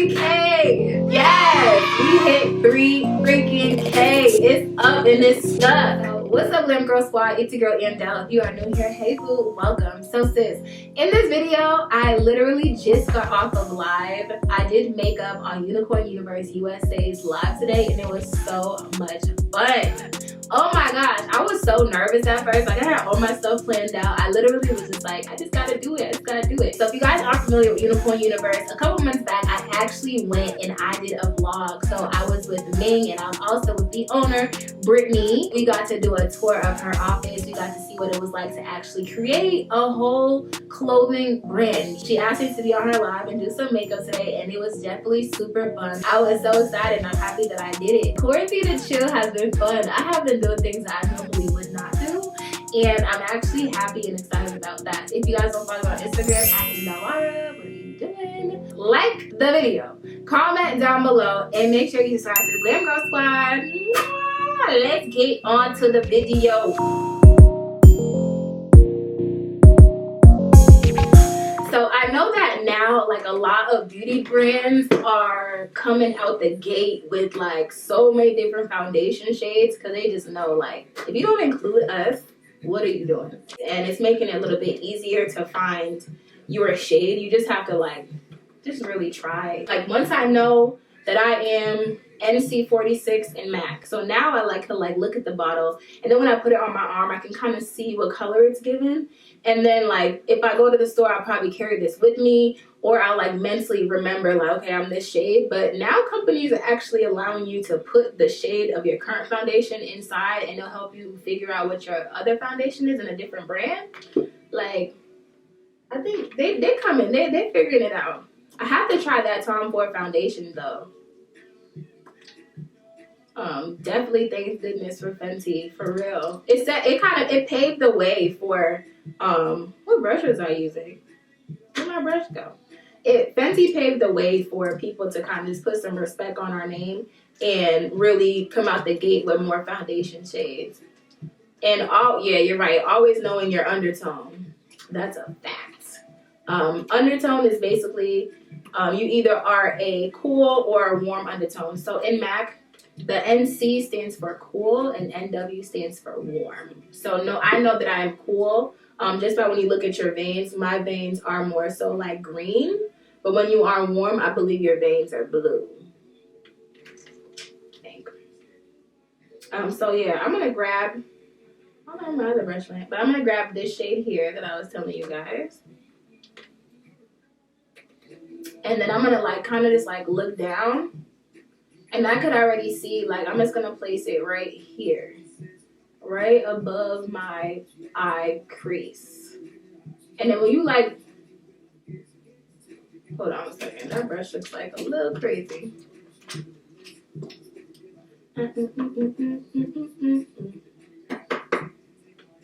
3K. Yes, we hit 3 freaking K. It's up in this stuff. What's up, Glam Girl Squad? It's your girl Andele. If you are new here, hey boo, welcome. So sis, in this video, I literally just got off of live. I did makeup on Unicorn Universe USA's live today, and it was so much fun. Oh my gosh, I was so nervous at first. Like, I had all my stuff planned out. I literally was just like, I just gotta do it. I just gotta do it. So if you guys aren't familiar with Unicorn Universe, a couple months back, I actually went and I did a vlog. So I was with Ming and I was also with the owner, Brittni. We got to do a tour of her office. We got to see what it was like to actually create a whole clothing brand. She asked me to be on her live and do some makeup today, and it was definitely super fun. I was so excited and I'm happy that I did it. Quarantine and chill has been fun. I have been doing things that I normally would not do, and I'm actually happy and excited about that. If you guys don't follow me on Instagram at AndeleLara, what are you doing? Like the video, comment down below, and make sure you subscribe to the Glam Girl Squad. Mwah! Let's get on to the video. So I know that now, like, a lot of beauty brands are coming out the gate with like so many different foundation shades, because they just know, like, if you don't include us, what are you doing? And it's making it a little bit easier to find your shade. You just have to like just really try. Like, once I know that I am NC46 in MAC, so now I like to like look at the bottle, and then when I put it on my arm, I can kind of see what color it's given. And then, like, if I go to the store, I'll probably carry this with me, or I'll like mentally remember, like, okay, I'm this shade. But now companies are actually allowing you to put the shade of your current foundation inside, and they'll help you figure out what your other foundation is in a different brand. Like, I think they're coming. They're figuring it out. I have to try that Tom Ford foundation though. Definitely thank goodness for Fenty, for real. It paved the way for what brush was I using? Where'd my brush go? Fenty paved the way for people to kind of just put some respect on our name and really come out the gate with more foundation shades. And yeah, you're right, always knowing your undertone. That's a fact. Undertone is basically you either are a cool or a warm undertone. So in MAC, the NC stands for cool and NW stands for warm. So no, I know that I am cool. Just by when you look at your veins, my veins are more so like green. But when you are warm, I believe your veins are blue. So yeah, I'm gonna grab, I don't know my other brush went, but I'm gonna grab this shade here that I was telling you guys. And then I'm gonna like kind of just like look down. And I could already see, like, I'm just going to place it right here. Right above my eye crease. And then when you, like... Hold on a second. That brush looks like a little crazy.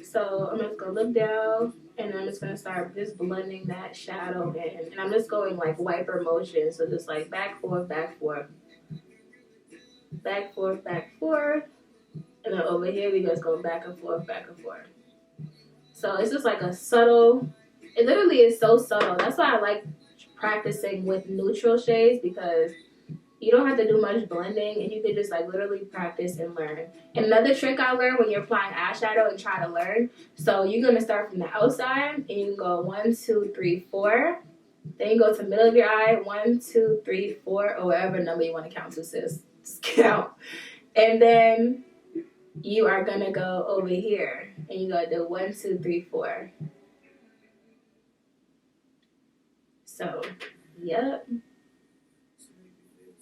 So I'm just going to look down. And I'm just going to start just blending that shadow in. And I'm just going, like, wiper motion. So just, like, back, forth, back, forth. Back, forth, and then over here we just go back and forth, So it's just like a subtle, it literally is so subtle. That's why I like practicing with neutral shades, because you don't have to do much blending and you can just like literally practice and learn. And another trick I learned when you're applying eyeshadow and try to learn, so you're going to start from the outside and you can go 1, 2, 3, 4. Then you go to the middle of your eye, 1, 2, 3, 4, or whatever number you want to count to, sis. Count. And then you are gonna go over here and you gotta do 1, 2, 3, 4. So yep.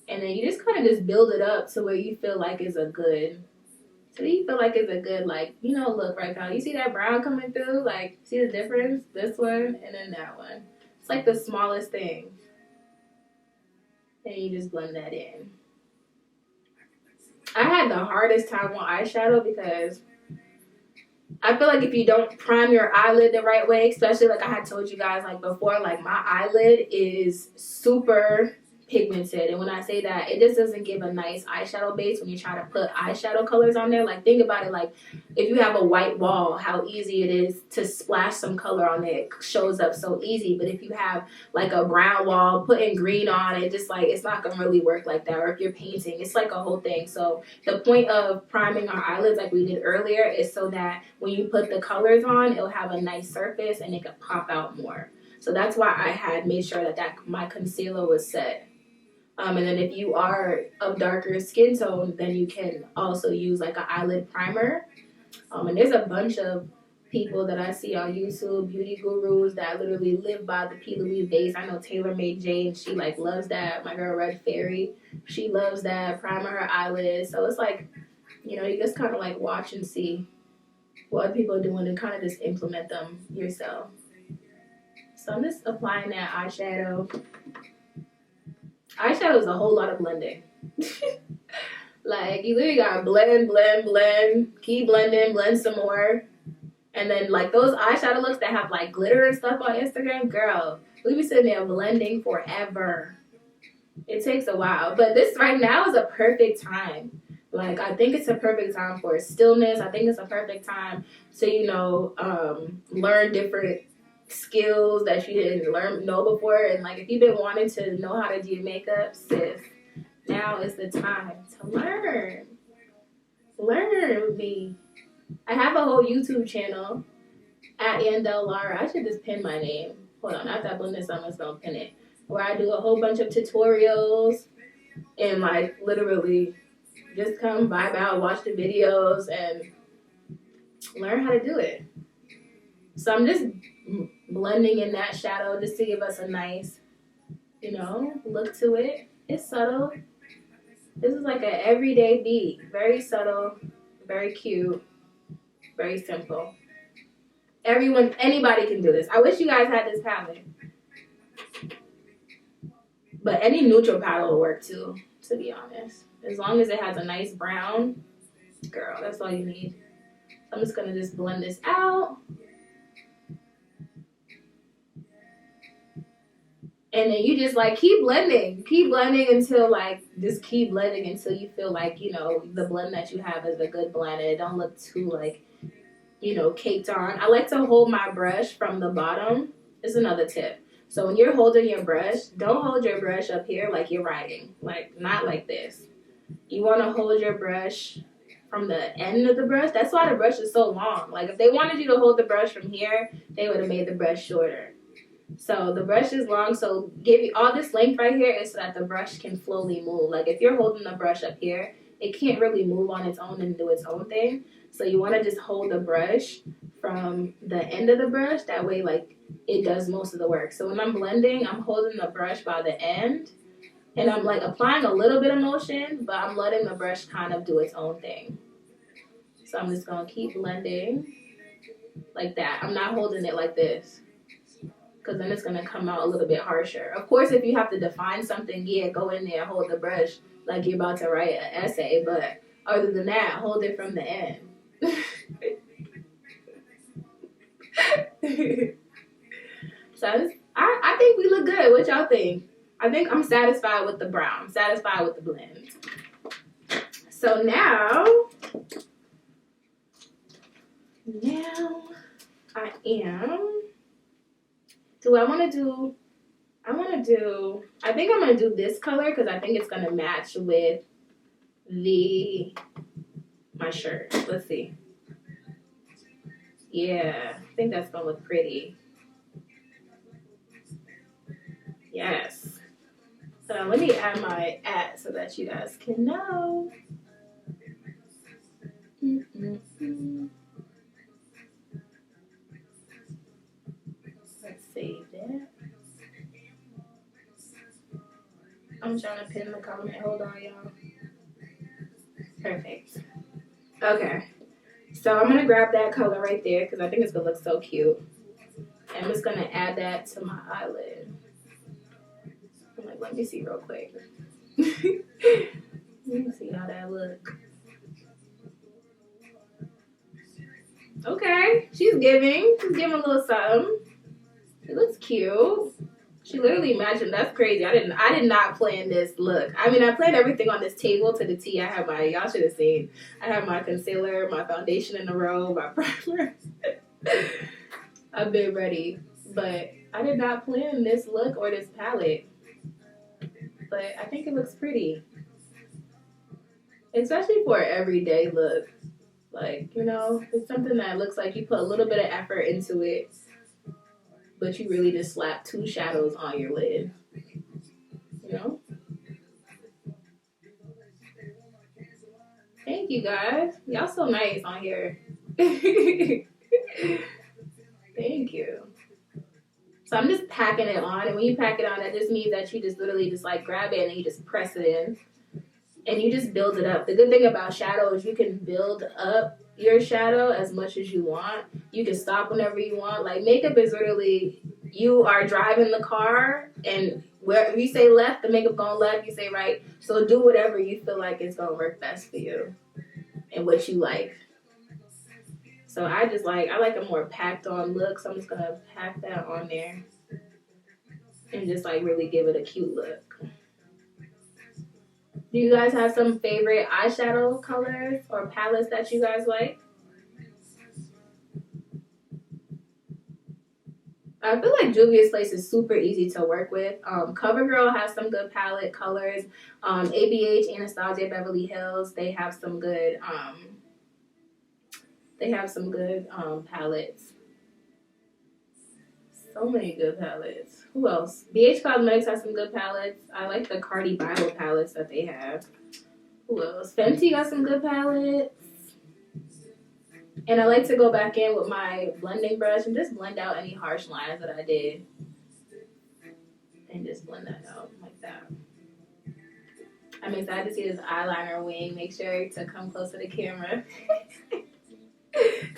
And then you just kind of just build it up to where you feel like it's a good, like, you know, look right now. You see that brown coming through? Like, see the difference? This one and then that one. It's like the smallest thing. And you just blend that in. I had the hardest time on eyeshadow because I feel like if you don't prime your eyelid the right way, especially like I had told you guys like before, like my eyelid is super pigmented. And when I say that, it just doesn't give a nice eyeshadow base when you try to put eyeshadow colors on there. Like, think about it, like if you have a white wall, how easy it is to splash some color on it. It shows up so easy. But if you have like a brown wall, putting green on it, just like, it's not gonna really work like that. Or if you're painting, it's like a whole thing. So the point of priming our eyelids like we did earlier is so that when you put the colors on, it'll have a nice surface and it can pop out more. So that's why I had made sure that my concealer was set. And then if you are of darker skin tone, then you can also use like an eyelid primer. And there's a bunch of people that I see on YouTube, beauty gurus, that literally live by the P. Louise base. I know Taylor Made Jane, she like loves that. My girl Red Fairy, she loves that. Primer her eyelids. So it's like, you know, you just kind of like watch and see what people are doing and kind of just implement them yourself. So I'm just applying that eyeshadow. Eyeshadow is a whole lot of blending. Like, you literally gotta blend, blend, blend, keep blending, blend some more. And then, like, those eyeshadow looks that have, like, glitter and stuff on Instagram, girl, we be sitting there blending forever. It takes a while. But this right now is a perfect time. Like, I think it's a perfect time for stillness. I think it's a perfect time to, you know, learn different skills that you didn't know before. And like, if you've been wanting to know how to do makeup, sis, now is the time to learn with me. I have a whole YouTube channel at AndeleLara. I should just pin my name. Hold on, after I blend this, I'm just gonna pin it, where I do a whole bunch of tutorials and like literally just come vibe out, watch the videos and learn how to do it. So I'm just blending in that shadow just to give us a nice, you know, look to it. It's subtle. This is like an everyday beat. Very subtle, very cute, very simple. Anybody can do this. I wish you guys had this palette. But any neutral palette will work too, to be honest. As long as it has a nice brown, girl, that's all you need. I'm just gonna just blend this out. And then you just like keep blending until like, just keep blending until you feel like, you know, the blend that you have is a good blend and it don't look too like, you know, caked on. I like to hold my brush from the bottom. It's another tip. So when you're holding your brush, don't hold your brush up here like you're writing, like not like this. You want to hold your brush from the end of the brush. That's why the brush is so long. Like if they wanted you to hold the brush from here, they would have made the brush shorter. So the brush is long, so give you all this length right here is so that the brush can slowly move. Like if you're holding the brush up here, it can't really move on its own and do its own thing. So you want to just hold the brush from the end of the brush. That way, like, it does most of the work. So when I'm blending, I'm holding the brush by the end. And I'm, like, applying a little bit of motion, but I'm letting the brush kind of do its own thing. So I'm just going to keep blending like that. I'm not holding it like this, because then it's going to come out a little bit harsher. Of course, if you have to define something, yeah, go in there and hold the brush like you're about to write an essay. But other than that, hold it from the end. So I think we look good. What y'all think? I think I'm satisfied with the brown, satisfied with the blend. So now I am, I think I'm going to do this color because I think it's going to match with my shirt. Let's see. Yeah, I think that's going to look pretty. Yes. So let me add my @ so that you guys can know. Let's save that. I'm trying to pin the comment. Hold on, y'all. Perfect. Okay. So I'm going to grab that color right there because I think it's going to look so cute. And I'm just going to add that to my eyelid. I'm like, let me see real quick. Let me see how that looks. Okay. She's giving a little something. It looks cute. She literally imagined. That's crazy. I did not plan this look. I mean, I planned everything on this table to the T. I have my, y'all should have seen. I have my concealer, my foundation in a row, my primer. I've been ready, but I did not plan this look or this palette. But I think it looks pretty, especially for an everyday look. Like, you know, it's something that looks like you put a little bit of effort into it, but you really just slap 2 shadows on your lid, you know? Thank you, guys. Y'all so nice on here. Thank you. So I'm just packing it on, and when you pack it on, that just means that you just literally just like grab it and you just press it in, and you just build it up. The good thing about shadow is you can build up your shadow as much as you want. You can stop whenever you want. Like, makeup is literally, you are driving the car, and where you say left, the makeup going left, you say right. So do whatever you feel like is going to work best for you and what you like. So I like a more packed on look, so I'm just going to pack that on there and just like really give it a cute look. Do you guys have some favorite eyeshadow colors or palettes that you guys like? I feel like Juvia's Place is super easy to work with. CoverGirl has some good palette colors. ABH, Anastasia, Beverly Hills, they have some good palettes. So many good palettes. Who else? BH Cosmetics has some good palettes. I like the Cardi Bible palettes that they have. Who else? Fenty got some good palettes. And I like to go back in with my blending brush and just blend out any harsh lines that I did. And just blend that out like that. I'm excited to see this eyeliner wing. Make sure to come close to the camera.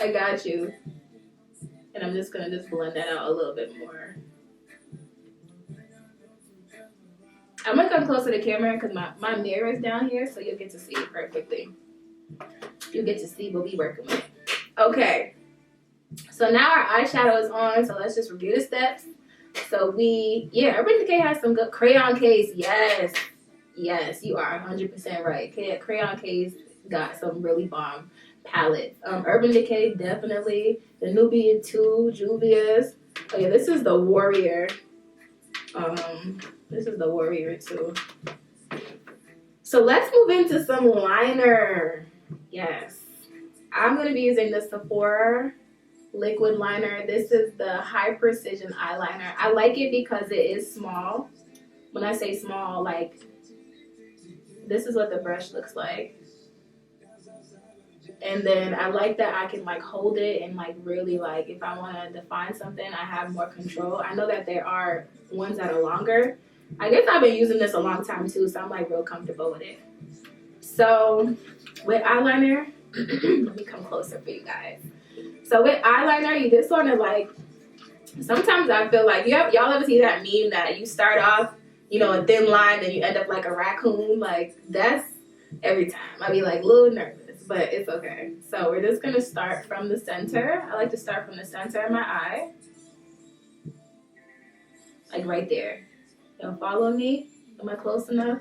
I got you. And I'm just going to just blend that out a little bit more. I'm going to come close to the camera because my mirror is down here, so you'll get to see it perfectly. You'll get to see what we working with. Okay. So now our eyeshadow is on, so let's just review the steps. So Urban Decay has some good crayon case. Yes. Yes, you are 100% right. Crayon case got some really bomb palettes. Urban Decay, definitely. The Nubian 2, Juvia's. Oh yeah, this is the Warrior. This is the Warrior 2. So let's move into some liner. Yes. I'm going to be using the Sephora liquid liner. This is the high precision eyeliner. I like it because it is small. When I say small, like, this is what the brush looks like. And then I like that I can like hold it and like really like, if I want to define something, I have more control. I know that there are ones that are longer. I guess I've been using this a long time too, so I'm like real comfortable with it. So with eyeliner, let me come closer for you guys. So with eyeliner, you just want to like, sometimes I feel like, y'all ever see that meme that you start off, you know, a thin line, then you end up like a raccoon? Like, that's every time. I be like a little nervous, but it's okay. So we're just going to start from the center. I like to start from the center of my eye. Like right there. Y'all follow me? Am I close enough?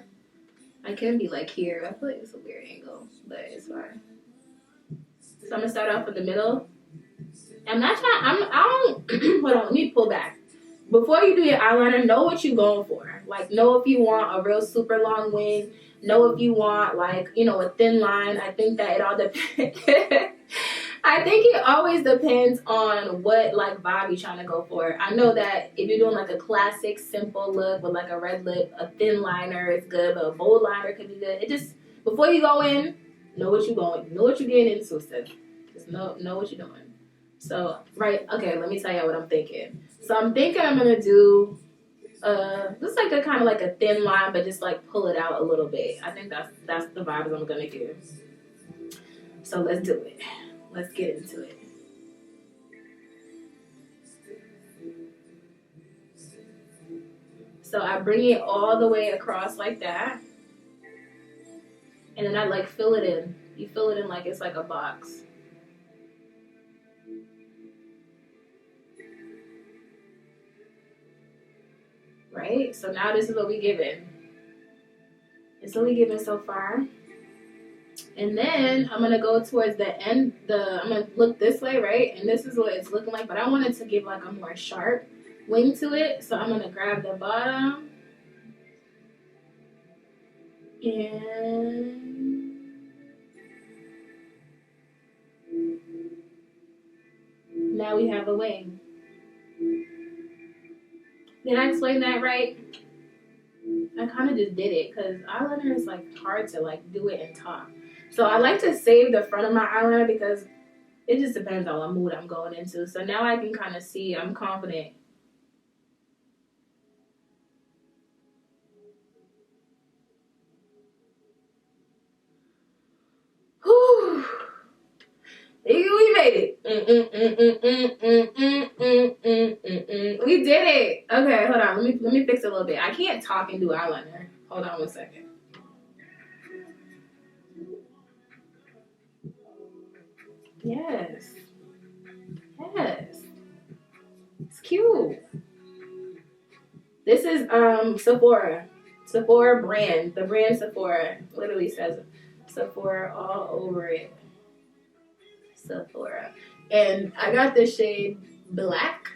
I can be like here. I feel like it's a weird angle, but it's fine. So I'm going to start off in the middle. I'm not trying, hold on, let me pull back. Before you do your eyeliner, know what you're going for. Like, know if you want a real super long wing. Know if you want, like, you know, a thin line. I think that it all depends. I think it always depends on what, like, vibe you're trying to go for. I know that if you're doing, like, a classic, simple look with, like, a red lip, a thin liner is good, but a bold liner could be good. It just, before you go in, know what you're going. Know what you're getting into, sis. Just know what you're doing. So, okay, let me tell you what I'm thinking. So I'm thinking I'm going to do just like a kind of like a thin line, but just like pull it out a little bit. I think that's the vibes I'm going to give. So let's do it. Let's get into it. So I bring it all the way across like that. And then I like fill it in. You fill it in like it's like a box. right? So now this is what we giving. It's what we giving so far. And then I'm gonna go towards the end. I'm gonna look this way, right? And this is what it's looking like. But I wanted to give like a more sharp wing to it, so I'm gonna grab the bottom and now we have a wing. Did I explain that right? I kind of just did it because eyeliner is like hard to like do it and talk. So I like to save the front of my eyeliner because it just depends on what mood I'm going into. So now I can kind of see, I'm confident. Whew. We made it. We did it. Okay, hold on. Let me fix it a little bit. I can't talk and do eyeliner. Hold on 1 second. Yes. Yes. It's cute. This is Sephora. Sephora brand. The brand Sephora literally says Sephora all over it. Sephora. And I got the shade black.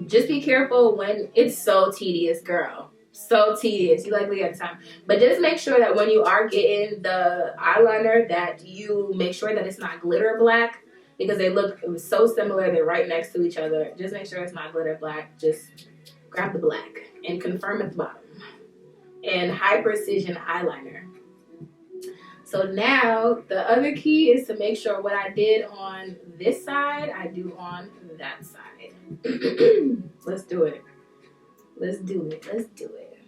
Just be careful when it's so tedious, girl. So tedious. You likely get time. But just make sure that when you are getting the eyeliner that you make sure that it's not glitter black, because they look so similar. They're right next to each other. Just make sure it's not glitter black. Just grab the black and confirm at the bottom. And high precision eyeliner. So now the other key is to make sure what I did on this side, I do on that side. Let's do it. Let's do it. Let's do it.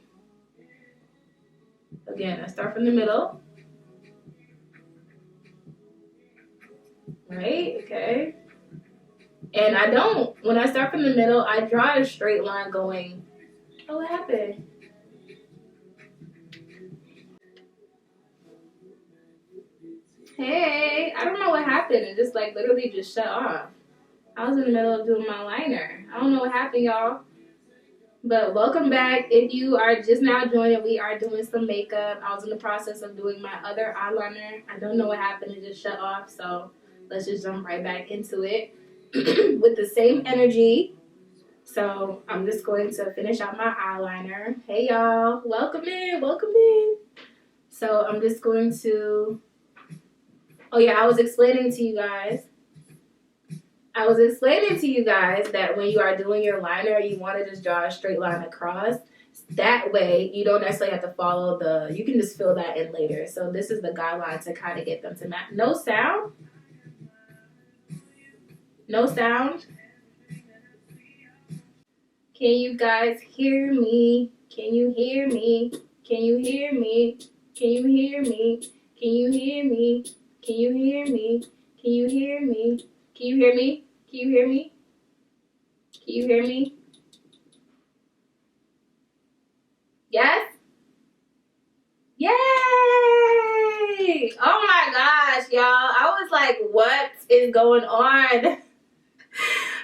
Again, I start from the middle. Right? Okay. And I don't, when I start from the middle, I draw a straight line going, oh, what happened? Hey, I don't know what happened. It just like literally just shut off. I was in the middle of doing my liner. I don't know what happened, y'all. But welcome back. If you are just now joining, we are doing some makeup. I was in the process of doing my other eyeliner. I don't know what happened. It just shut off. So let's just jump right back into it with the same energy. So I'm just going to finish out my eyeliner. Hey, y'all. Welcome in. Welcome in. So I'm just going to... Oh, yeah, I was explaining to you guys that when you are doing your liner, you want to just draw a straight line across. That way, you don't necessarily have to follow you can just fill that in later. So this is the guideline to kind of get them to match. No sound? No sound? Can you guys hear me? Can you hear me? Can you hear me? Can you hear me? Can you hear me? Can you hear me? Can you hear me? Can you hear me? Can you hear me? Can you hear me? Yes? Yay! Oh my gosh, y'all. I was like, what is going on? I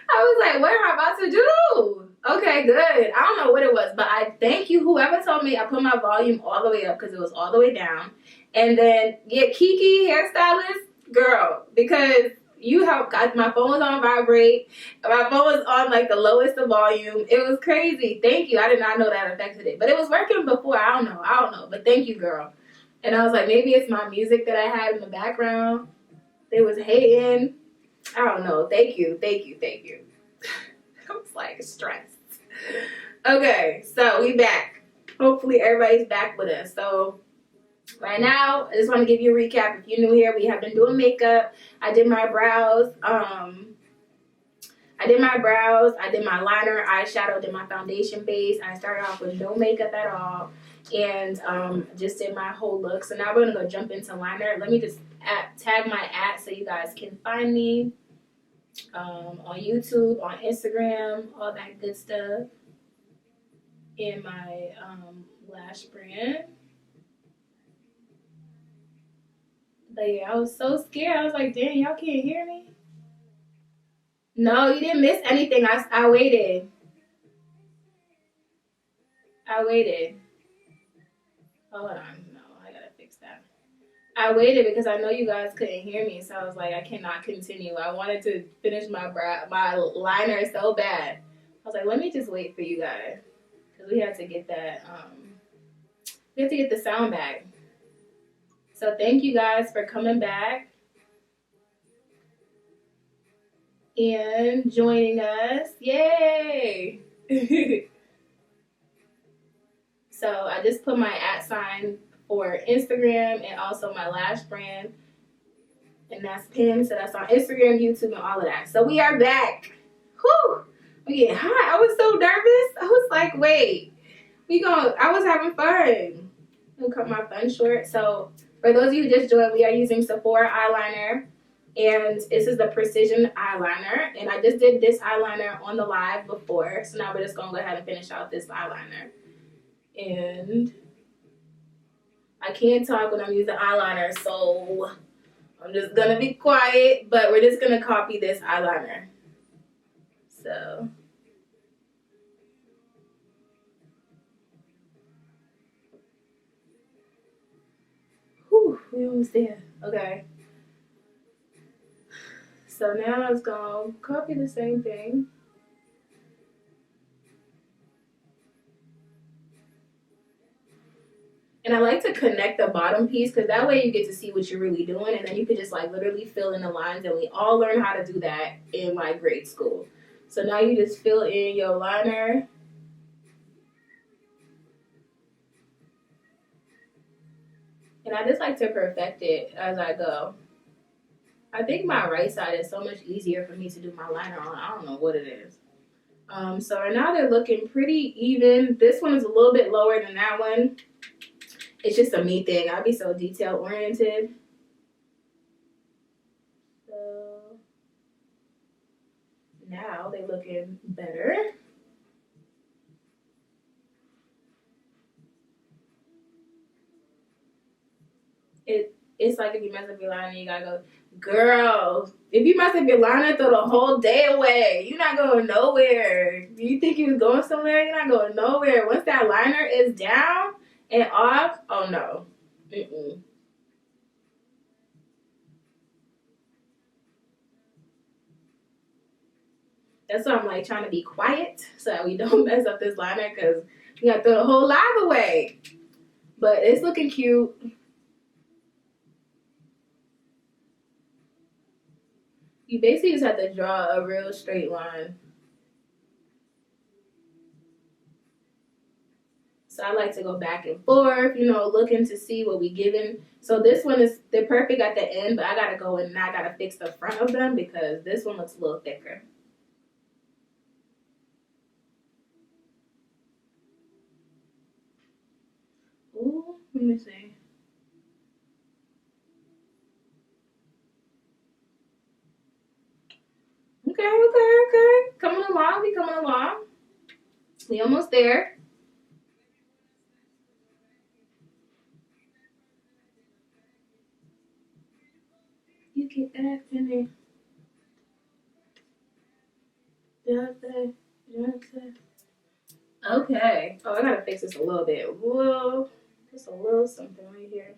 was like, what am I about to do? Okay, good. I don't know what it was, but I thank you. Whoever told me, I put my volume all the way up because it was all the way down. And then, yeah, Kiki, hairstylist, girl, because you have got my phone was on vibrate. My phone was on like the lowest of volume. It was crazy. Thank you. I did not know that affected it, but it was working before. I don't know. But thank you, girl. And I was like, maybe it's my music that I had in the background. They was hating. I don't know. Thank you. I was like stressed. Okay, so we back. Hopefully everybody's back with us. So right now, I just want to give you a recap. If you're new here, we have been doing makeup. I did my brows. I did my liner, eyeshadow, did my foundation base. I started off with no makeup at all. And just did my whole look. So now we're going to go jump into liner. Let me just tag my @ so you guys can find me on YouTube, on Instagram, all that good stuff. In my lash brand. But yeah, I was so scared. I was like, dang, y'all can't hear me? No, you didn't miss anything. I waited. I waited. Hold on. No, I gotta fix that. I waited because I know you guys couldn't hear me, so I was like, I cannot continue. I wanted to finish my liner so bad. I was like, let me just wait for you guys because we had to get that. We have to get the sound back. So thank you guys for coming back and joining us. Yay! So I just put my @ for Instagram and also my lash brand. And that's Pim. So that's on Instagram, YouTube, and all of that. So we are back. Whew! We get hot. I was so nervous. I was like, wait. I was having fun. I'm gonna cut my fun short. So for those of you who just joined, we are using Sephora Eyeliner. And this is the Precision Eyeliner. And I just did this eyeliner on the live before. So now we're just gonna go ahead and finish out this eyeliner. And I can't talk when I'm using eyeliner, so I'm just gonna be quiet, but we're just gonna copy this eyeliner. So whew, we almost there. Okay. So now I was gonna copy the same thing. And I like to connect the bottom piece because that way you get to see what you're really doing, and then you can just like literally fill in the lines, and we all learn how to do that in like grade school. So now you just fill in your liner. And I just like to perfect it as I go. I think my right side is so much easier for me to do my liner on. I don't know what it is. So right now they're looking pretty even. This one is a little bit lower than that one. It's just a me thing. I'll be so detail oriented. So now they're looking better. It's like if you mess up your liner, you gotta go, girl. If you mess up your liner, throw the whole day away. You're not going nowhere. You think you was going somewhere? You're not going nowhere. Once that liner is down and off, oh no. That's why I'm like trying to be quiet so that we don't mess up this liner because we gotta throw the whole live away. But it's looking cute. You basically just have to draw a real straight line. So I like to go back and forth, you know, looking to see what we given. So this one they're perfect at the end, but I gotta go in and I gotta fix the front of them because this one looks a little thicker. Ooh, let me see. Okay. Coming along, we coming along. We almost there. You keep asking me. Okay. Oh, I gotta fix this a little bit. Whoa. Just a little something right here.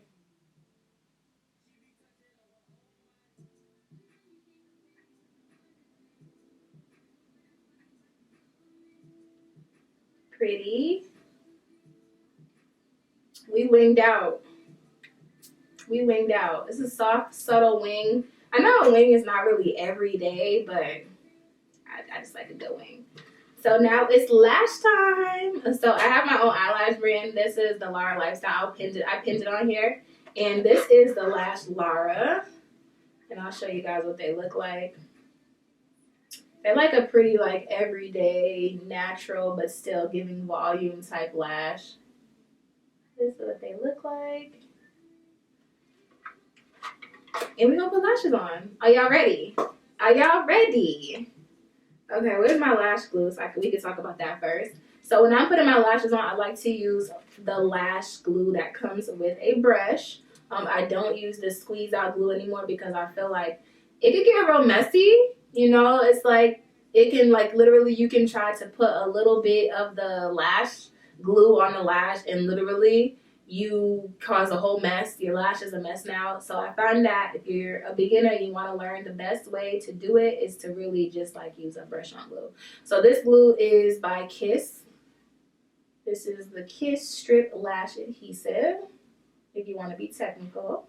Pretty. We winged out. It's a soft, subtle wing. I know a wing is not really every day, but I just like a good wing. So now it's lash time. So I have my own eyelash brand. This is the Lara Lifestyle. I pinned it on here. And this is the Lash Lara. And I'll show you guys what they look like. They're like a pretty like everyday, natural, but still giving volume type lash. This is what they look like. And we're gonna put lashes on. Are y'all ready? Are y'all ready? Okay, where's my lash glue? So we can talk about that first. So when I'm putting my lashes on, I like to use the lash glue that comes with a brush. I don't use the squeeze out glue anymore because I feel like it could get real messy. You know, it's like it can like literally you can try to put a little bit of the lash glue on the lash and literally you cause a whole mess. Your lash is a mess now. So I found that if you're a beginner and you want to learn, the best way to do it is to really just like use a brush on glue. So this glue is by Kiss. This is the Kiss Strip Lash Adhesive, if you want to be technical.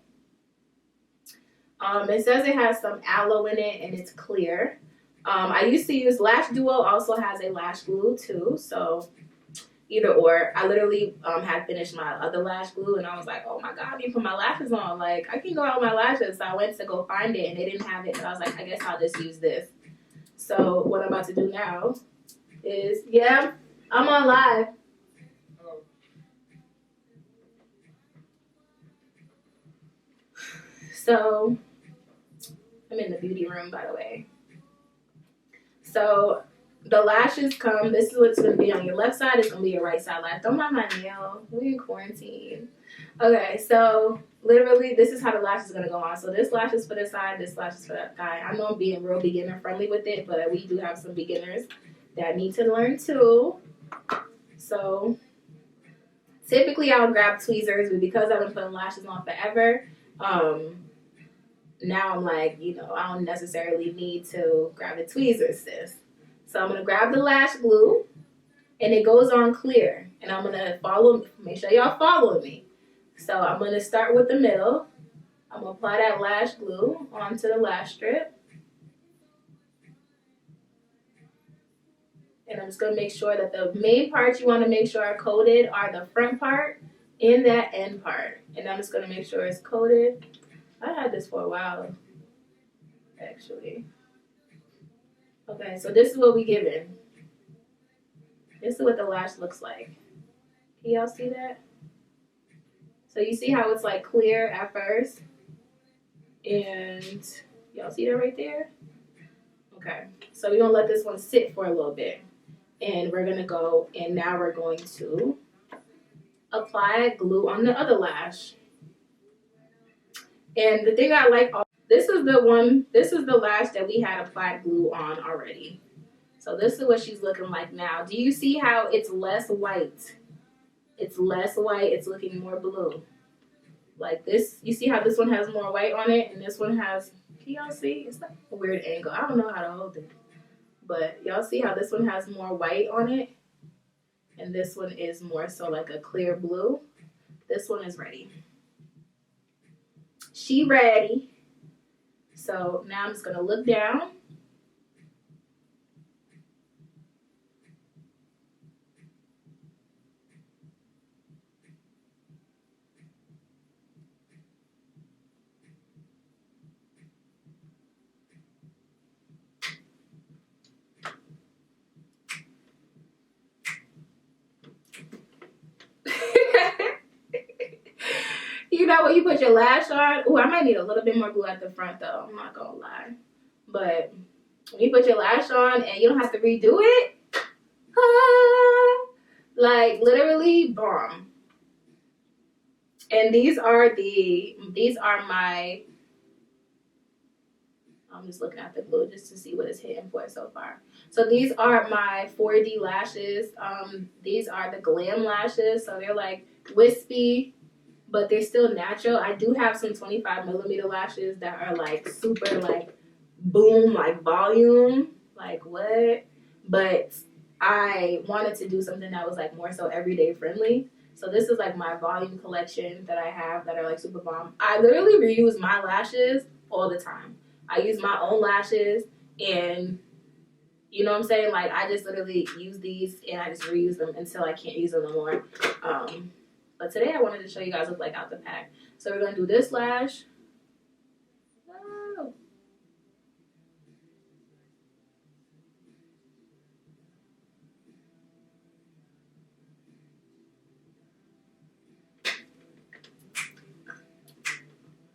It says it has some aloe in it and it's clear. I used to use Lash Duo, also has a lash glue too, so either or. I literally had finished my other lash glue and I was like, oh my god, I need to put my lashes on. Like, I can go out with my lashes. So I went to go find it and they didn't have it, and I was like, I guess I'll just use this. So what I'm about to do now is, yeah, I'm on live. So I'm in the beauty room, by the way. So the lashes come, this is what's going to be on your left side. It's going to be your right side lash. Don't mind my nail. We're in quarantine. Okay, so literally this is how the lash is going to go on. So this lash is for this side, this lash is for that guy. I know I'm being real beginner friendly with it, but we do have some beginners that need to learn too. So typically I'll grab tweezers, but because I've been putting lashes on forever, now I'm like, you know, I don't necessarily need to grab the tweezers, sis. So I'm going to grab the lash glue, and it goes on clear. And I'm going to follow, make sure y'all follow me. So I'm going to start with the middle. I'm going to apply that lash glue onto the lash strip. And I'm just going to make sure that the main parts you want to make sure are coated are the front part and that end part. And I'm just going to make sure it's coated. I had this for a while, actually. Okay, so this is what we given. This is what the lash looks like. Can y'all see that? So you see how it's like clear at first? And y'all see that right there? Okay, so we're gonna let this one sit for a little bit. And we're gonna go, and now we're going to apply glue on the other lash. And the thing I like, this is the lash that we had applied glue on already. So this is what she's looking like now. Do you see how it's less white? It's less white, it's looking more blue. Like this, you see how this one has more white on it and this one has, can y'all see? It's like a weird angle. I don't know how to hold it. But y'all see how this one has more white on it? And this one is more so like a clear blue. This one is ready. She ready. So now I'm just gonna look down. You know when you put your lash on, oh, I might need a little bit more glue at the front though, I'm not gonna lie. But when you put your lash on and you don't have to redo it, like literally bomb. And these are my, I'm just looking at the glue just to see what it's hitting for so far. So these are my 4D lashes. These are the glam lashes, so they're like wispy, but they're still natural. I do have some 25mm lashes that are like super like boom, like volume, like what? But I wanted to do something that was like more so everyday friendly. So this is like my volume collection that I have that are like super bomb. I literally reuse my lashes all the time. I use my own lashes, and you know what I'm saying? Like I just literally use these and I just reuse them until I can't use them no more. But today I wanted to show you guys what like out the pack. So we're gonna do this lash.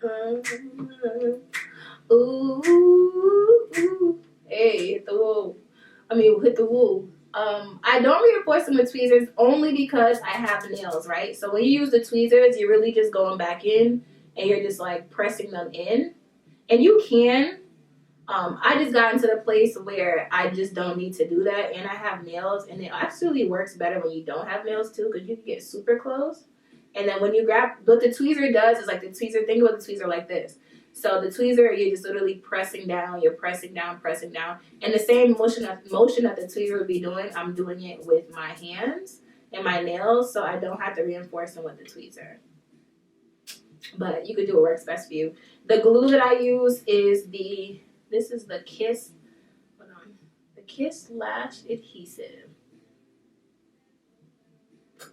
Oh. Ooh, hey, hit the woo. Hit the woo. I don't reinforce them with tweezers only because I have nails, right? So when you use the tweezers, you're really just going back in and you're just like pressing them in. And you can, I just got into the place where I just don't need to do that, and I have nails, and it absolutely works better when you don't have nails too, because you can get super close. And then when you grab, what the tweezer does is like the tweezer, think about the tweezer like this. So the tweezer, you're just literally pressing down, you're pressing down, and the same motion that the tweezer would be doing, I'm doing it with my hands and my nails, so I don't have to reinforce them with the tweezer. But you could do what works best for you. The glue that I use is this is the Kiss, hold on, the Kiss Lash Adhesive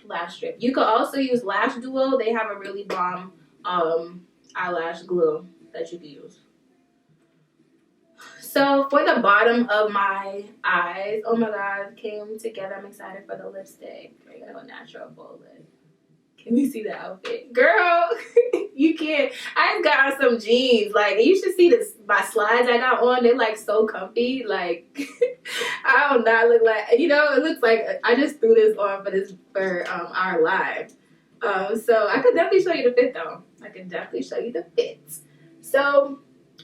Lash Strip. You could also use Lash Duo. They have a really bomb eyelash glue that you can use. So for the bottom of my eyes, oh my god, came together. I'm excited for the lipstick. I'm gonna go natural full lip. Can we see the outfit? Girl, you can't. I got some jeans. Like, you should see this, my slides I got on. They're like so comfy. Like, I do not look like, you know, it looks like I just threw this on for our live. So I could definitely show you the fit though. I can definitely show you the fit. So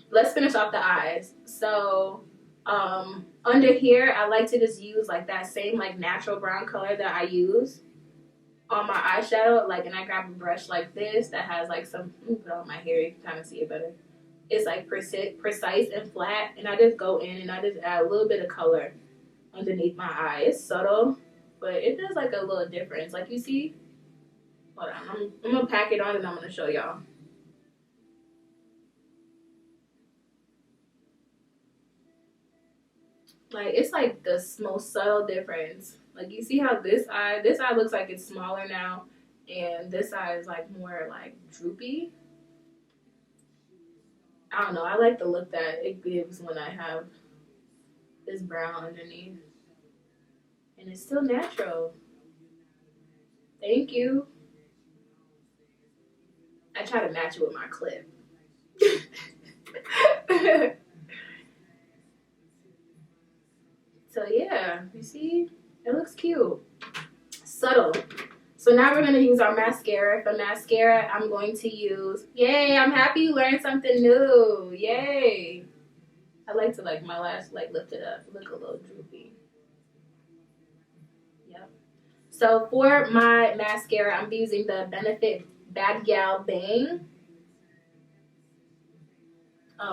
let's finish off the eyes. So under here, I like to just use like that same like natural brown color that I use on my eyeshadow, like, and I grab a brush like this that has like some, let me put on my hair, you can kind of see it better. It's like precise and flat, and I just go in and I just add a little bit of color underneath my eye. It's subtle, but it does like a little difference. Like, you see, hold on, I'm gonna pack it on and I'm gonna show y'all. Like, it's like the most subtle difference. Like, you see how this eye looks like it's smaller now, and this eye is like more like droopy. I don't know, I like the look that it gives when I have this brown underneath. And it's still natural. Thank you. I try to match it with my clip. So yeah, you see? It looks cute. Subtle. So now we're going to use our mascara. For mascara, I'm going to use... Yay, I'm happy you learned something new. Yay. I like to, like, my lash, like, lift it up. Look a little droopy. Yep. So for my mascara, I'm using the Benefit Bad Gal Bang.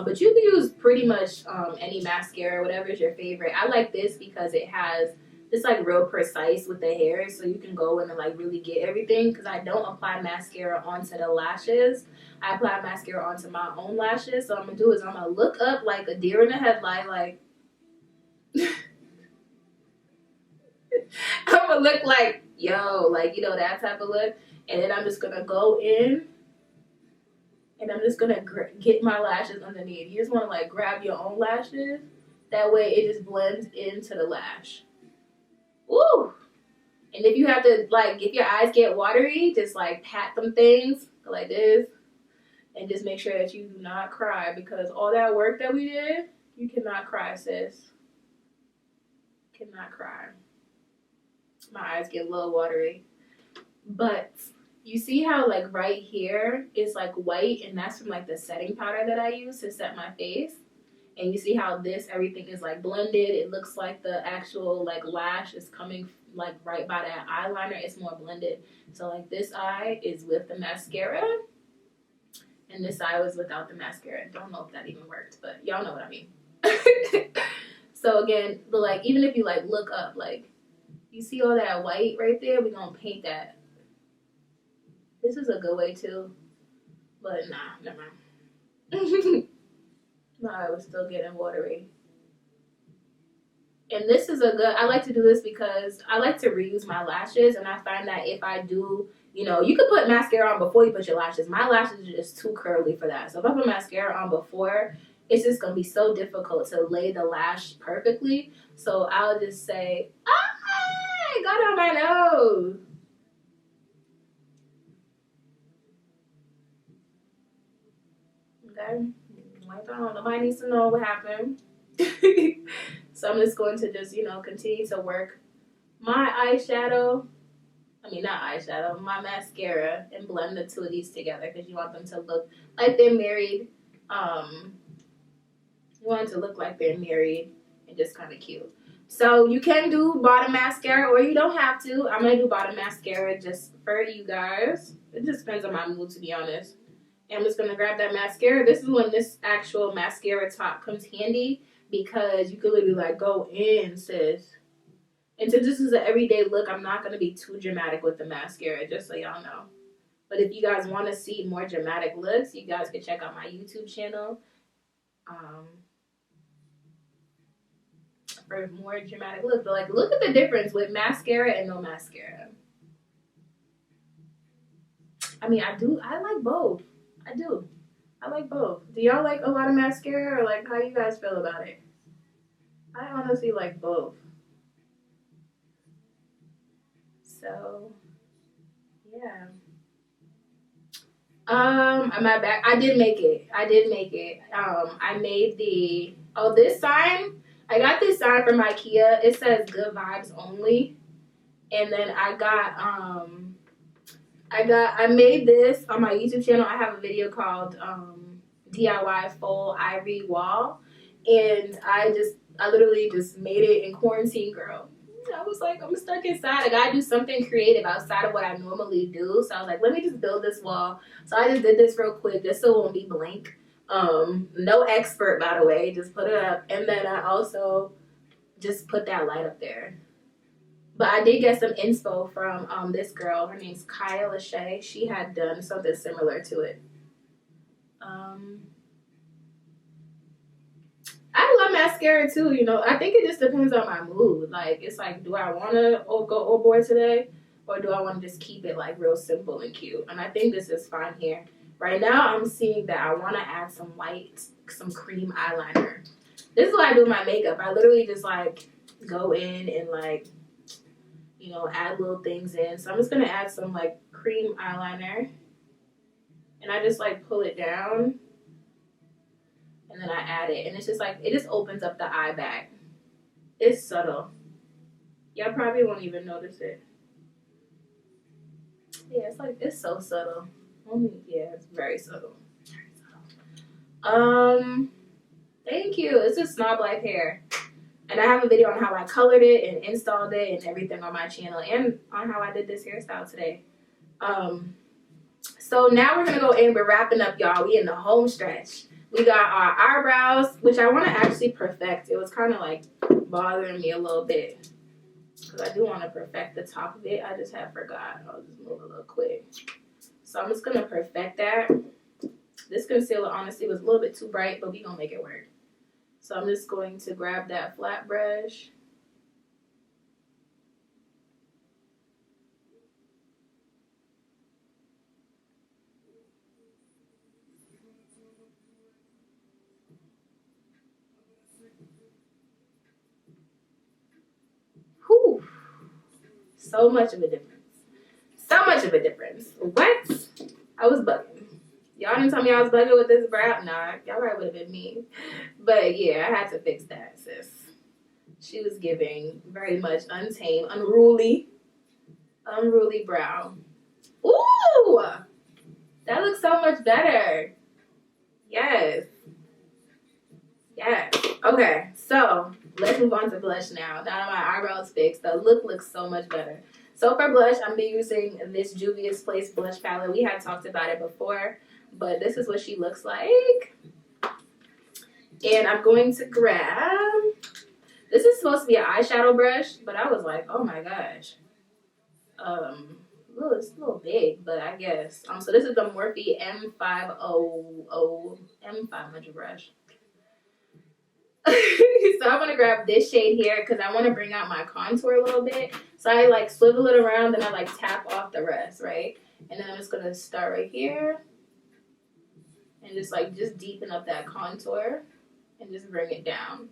But you can use pretty much any mascara, whatever is your favorite. I like this because it has... It's like real precise with the hair, so you can go in and like really get everything, because I don't apply mascara onto the lashes. I apply mascara onto my own lashes. So what I'm gonna do is I'm gonna look up like a deer in the headlight, like I'm gonna look like, yo, like, you know, that type of look. And then I'm just gonna go in and I'm just gonna get my lashes underneath. You just wanna like grab your own lashes, that way it just blends into the lash. Woo! And if you have to, like, if your eyes get watery, just like pat them things like this and just make sure that you do not cry, because all that work that we did, you cannot cry, sis. Cannot cry. My eyes get a little watery. But you see how like right here is like white, and that's from like the setting powder that I use to set my face. And you see how this, everything is like blended. It looks like the actual like lash is coming like right by that eyeliner. It's more blended. So like this eye is with the mascara, and this eye was without the mascara. Don't know if that even worked, but y'all know what I mean. So again, but like even if you like look up, like you see all that white right there, we're gonna paint that. This is a good way too, but nah, never mind. My eye was still getting watery. And this is a good, I like to do this because I like to reuse my lashes, and I find that if I do, you know, you could put mascara on before you put your lashes. My lashes are just too curly for that. So if I put mascara on before, it's just going to be so difficult to lay the lash perfectly. So I'll just say, ah, it got on my nose. Okay. Nobody needs to know what happened. So I'm just going to just, you know, continue to work my eyeshadow. I mean, not eyeshadow, my mascara, and blend the two of these together, because you want them to look like they're married. You want it to look like they're married and just kind of cute. So you can do bottom mascara or you don't have to. I'm going to do bottom mascara just for you guys. It just depends on my mood, to be honest. And I'm just going to grab that mascara. This is when this actual mascara top comes handy because you can literally like go in, sis. And since this is an everyday look, I'm not going to be too dramatic with the mascara, just so y'all know. But if you guys want to see more dramatic looks, you guys can check out my YouTube channel. For more dramatic looks. But like, look at the difference with mascara and no mascara. I mean, I like both. I do. I like both. Do y'all like a lot of mascara, or like how you guys feel about it? I honestly like both. So, yeah. Am I back? I did make it. I made this sign. I got this sign from IKEA. It says good vibes only. And then I made this on my YouTube channel. I have a video called DIY Full Ivory Wall. And I literally just made it in quarantine, girl. I was like, I'm stuck inside. I gotta do something creative outside of what I normally do. So I was like, let me just build this wall. So I just did this real quick just so it won't be blank. No expert, by the way. Just put it up. And then I also just put that light up there. But I did get some inspo from this girl. Her name's Kaya Lachey. She had done something similar to it. I love mascara too, you know. I think it just depends on my mood. Like, it's like, do I want to go overboard today? Or do I want to just keep it like real simple and cute? And I think this is fine here. Right now, I'm seeing that I want to add some cream eyeliner. This is what I do with my makeup. I literally just like go in and like, you know, add little things in. So I'm just going to add some like cream eyeliner. And I just like pull it down. And then I add it. And it's just like, it just opens up the eye bag. It's subtle. Y'all probably won't even notice it. Yeah, it's like, it's so subtle. Yeah, it's very subtle. Thank you. It's just Snob Life hair. And I have a video on how I colored it and installed it and everything on my channel. And on how I did this hairstyle today. So now we're going to go in. We're wrapping up, y'all. We in the home stretch. We got our eyebrows, which I want to actually perfect. It was kind of like bothering me a little bit. Because I do want to perfect the top of it. I just have forgot. I'll just move a little quick. So I'm just going to perfect that. This concealer, honestly, was a little bit too bright, but we're going to make it work. So I'm just going to grab that flat brush. Whew. So much of a difference. So much of a difference. What? I was bugging. Y'all didn't tell me I was bugging with this brow. Nah, y'all probably would have been me. But yeah, I had to fix that, sis. She was giving very much untamed, unruly brow. Ooh! That looks so much better. Yes. Yes. Okay, so let's move on to blush now. Now that my eyebrows fixed, the look looks so much better. So for blush, I'm using this Juvia's Place blush palette. We had talked about it before, but this is what she looks like. And I'm going to grab, this is supposed to be an eyeshadow brush, but I was like, oh my gosh. It's a little big, but I guess. So this is the Morphe M500 brush. So I'm going to grab this shade here because I want to bring out my contour a little bit. So I like swivel it around and I like tap off the rest, right? And then I'm just going to start right here. And just deepen up that contour. And just bring it down.